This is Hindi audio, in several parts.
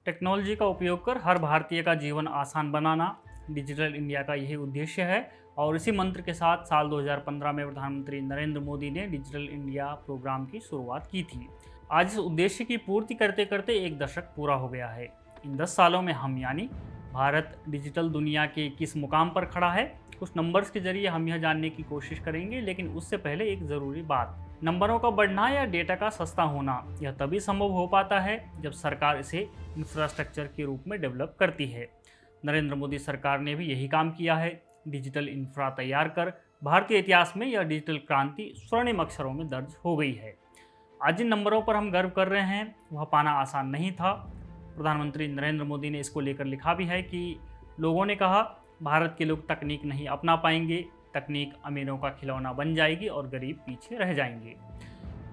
टेक्नोलॉजी का उपयोग कर हर भारतीय का जीवन आसान बनाना डिजिटल इंडिया का यही उद्देश्य है और इसी मंत्र के साथ साल 2015 में प्रधानमंत्री नरेंद्र मोदी ने डिजिटल इंडिया प्रोग्राम की शुरुआत की थी। आज इस उद्देश्य की पूर्ति करते करते एक दशक पूरा हो गया है। इन 10 सालों में हम यानी भारत डिजिटल दुनिया के किस मुकाम पर खड़ा है, कुछ नंबर्स के जरिए हम यह जानने की कोशिश करेंगे। लेकिन उससे पहले एक ज़रूरी बात, नंबरों का बढ़ना या डेटा का सस्ता होना यह तभी संभव हो पाता है जब सरकार इसे इंफ्रास्ट्रक्चर के रूप में डेवलप करती है। नरेंद्र मोदी सरकार ने भी यही काम किया है। डिजिटल इंफ्रा तैयार कर भारतीय इतिहास में यह डिजिटल क्रांति स्वर्णिम अक्षरों में दर्ज हो गई है। आज जिन नंबरों पर हम गर्व कर रहे हैं वह पाना आसान नहीं था। प्रधानमंत्री नरेंद्र मोदी ने इसको लेकर लिखा भी है कि लोगों ने कहा, भारत के लोग तकनीक नहीं अपना पाएंगे, तकनीक अमीरों का खिलौना बन जाएगी और गरीब पीछे रह जाएंगे।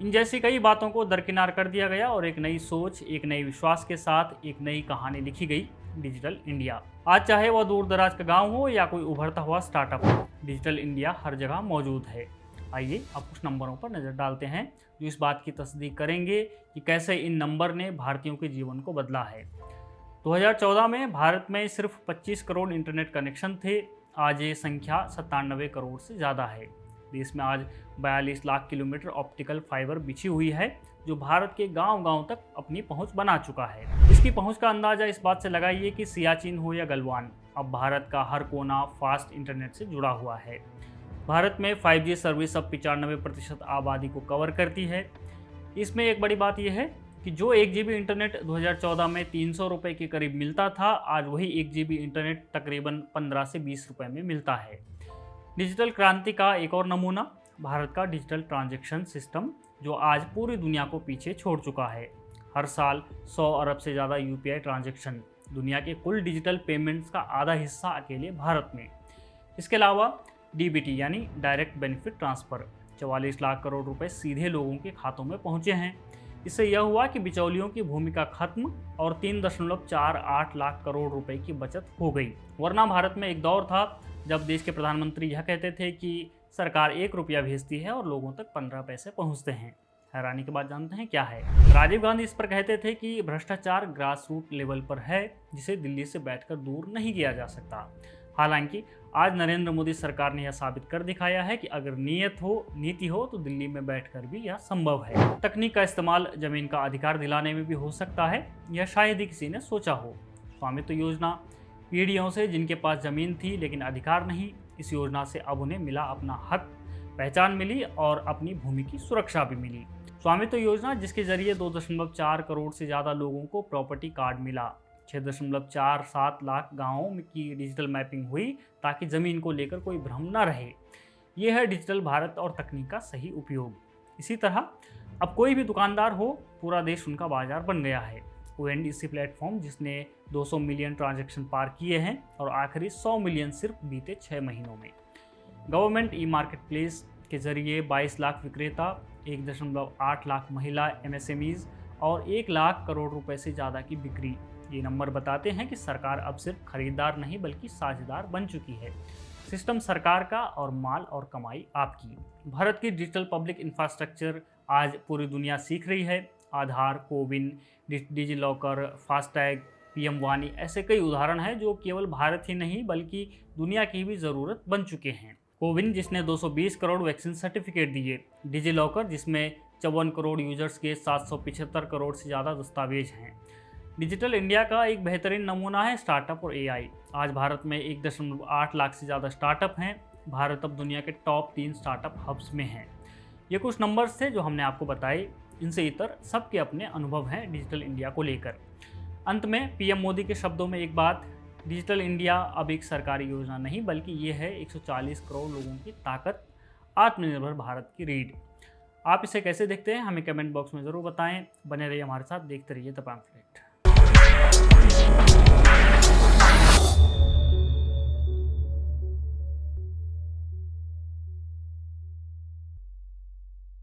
इन जैसी कई बातों को दरकिनार कर दिया गया और एक नई सोच, एक नए विश्वास के साथ एक नई कहानी लिखी गई, डिजिटल इंडिया। आज चाहे वह दूर दराज का गांव हो या कोई उभरता हुआ स्टार्टअप हो, डिजिटल इंडिया हर जगह मौजूद है। आइए अब कुछ नंबरों पर नज़र डालते हैं जो इस बात की तस्दीक करेंगे कि कैसे इन नंबर ने भारतीयों के जीवन को बदला है। 2014 में भारत में सिर्फ 25 करोड़ इंटरनेट कनेक्शन थे। आज ये संख्या 97 करोड़ से ज़्यादा है। देश में आज 42 लाख किलोमीटर ऑप्टिकल फाइबर बिछी हुई है जो भारत के गांव-गांव तक अपनी पहुंच बना चुका है। इसकी पहुंच का अंदाज़ा इस बात से लगाइए कि सियाचिन हो या गलवान, अब भारत का हर कोना फास्ट इंटरनेट से जुड़ा हुआ है। भारत में 5G सर्विस अब 95% आबादी को कवर करती है। इसमें एक बड़ी बात यह है कि जो 1 GB इंटरनेट 2014 में 300 रुपये के करीब मिलता था, आज वही 1 GB इंटरनेट तकरीबन 15 से 20 रुपये में मिलता है। डिजिटल क्रांति का एक और नमूना भारत का डिजिटल ट्रांजैक्शन सिस्टम जो आज पूरी दुनिया को पीछे छोड़ चुका है। हर साल 100 अरब से ज़्यादा UPI ट्रांजैक्शन, दुनिया के कुल डिजिटल पेमेंट्स का आधा हिस्सा अकेले भारत में। इसके अलावा DBT यानी direct benefit transfer 44 lakh crore रुपए सीधे लोगों के खातों में पहुँचे हैं। इससे यह हुआ कि बिचौलियों की भूमिका खत्म और 3.48 लाख करोड़ रुपए की बचत हो गई। वरना भारत में एक दौर था जब देश के प्रधानमंत्री यह कहते थे कि सरकार 1 रुपया भेजती है और लोगों तक 15 पैसे पहुंचते हैं। हैरानी की बात जानते हैं क्या है? राजीव गांधी इस पर कहते थे कि भ्रष्टाचार ग्रास रूट लेवल पर है जिसे दिल्ली से बैठकर दूर नहीं किया जा सकता। हालांकि आज नरेंद्र मोदी सरकार ने यह साबित कर दिखाया है कि अगर नीयत हो, नीति हो तो दिल्ली में बैठकर भी यह संभव है। तकनीक का इस्तेमाल जमीन का अधिकार दिलाने में भी हो सकता है, यह शायद ही किसी ने सोचा हो। स्वामित्व योजना, पीढ़ियों से जिनके पास जमीन थी लेकिन अधिकार नहीं, इस योजना से अब उन्हें मिला अपना हक, पहचान मिली और अपनी भूमि की सुरक्षा भी मिली। स्वामित्व योजना जिसके जरिए 2.4 करोड़ से ज़्यादा लोगों को प्रॉपर्टी कार्ड मिला, 6.47 लाख गाँवों की डिजिटल मैपिंग हुई ताकि ज़मीन को लेकर कोई भ्रम न रहे। यह है डिजिटल भारत और तकनीक का सही उपयोग। इसी तरह अब कोई भी दुकानदार हो, पूरा देश उनका बाजार बन गया है। ONDC प्लेटफॉर्म जिसने 200 मिलियन ट्रांजैक्शन पार किए हैं और आखिरी 100 मिलियन सिर्फ बीते 6 महीनों में। गवर्नमेंट ई-मार्केट प्लेस के जरिए 22 लाख विक्रेता, 1.8 लाख महिला MSMEs और 1 लाख करोड़ रुपए से ज़्यादा की बिक्री। ये नंबर बताते हैं कि सरकार अब सिर्फ खरीदार नहीं बल्कि साझेदार बन चुकी है। सिस्टम सरकार का और माल और कमाई आपकी। भारत की डिजिटल पब्लिक इंफ्रास्ट्रक्चर आज पूरी दुनिया सीख रही है। आधार, CoWIN, digi locker, FASTag, PM वानी ऐसे कई उदाहरण हैं जो केवल भारत ही नहीं बल्कि दुनिया की भी ज़रूरत बन चुके हैं। कोविन जिसने 220 करोड़ वैक्सीन सर्टिफिकेट दिए, डिजी लॉकर जिसमें 54 करोड़ यूजर्स के 775 करोड़ से ज़्यादा दस्तावेज हैं। डिजिटल इंडिया का एक बेहतरीन नमूना है स्टार्टअप और AI। आज भारत में 1.8 लाख से ज़्यादा स्टार्टअप हैं। भारत अब दुनिया के टॉप 3 स्टार्टअप हब्स में हैं। ये कुछ नंबर्स थे जो हमने आपको बताए। इनसे इतर सबके अपने अनुभव हैं डिजिटल इंडिया को लेकर। अंत में PM मोदी के शब्दों में एक बात, डिजिटल इंडिया अब एक सरकारी योजना नहीं बल्कि ये है 140 करोड़ लोगों की ताकत, आत्मनिर्भर भारत की रीढ़। आप इसे कैसे देखते हैं हमें कमेंट बॉक्स में ज़रूर बताएं। बने रहिए हमारे साथ, देखते रहिए द पैम्फलेट।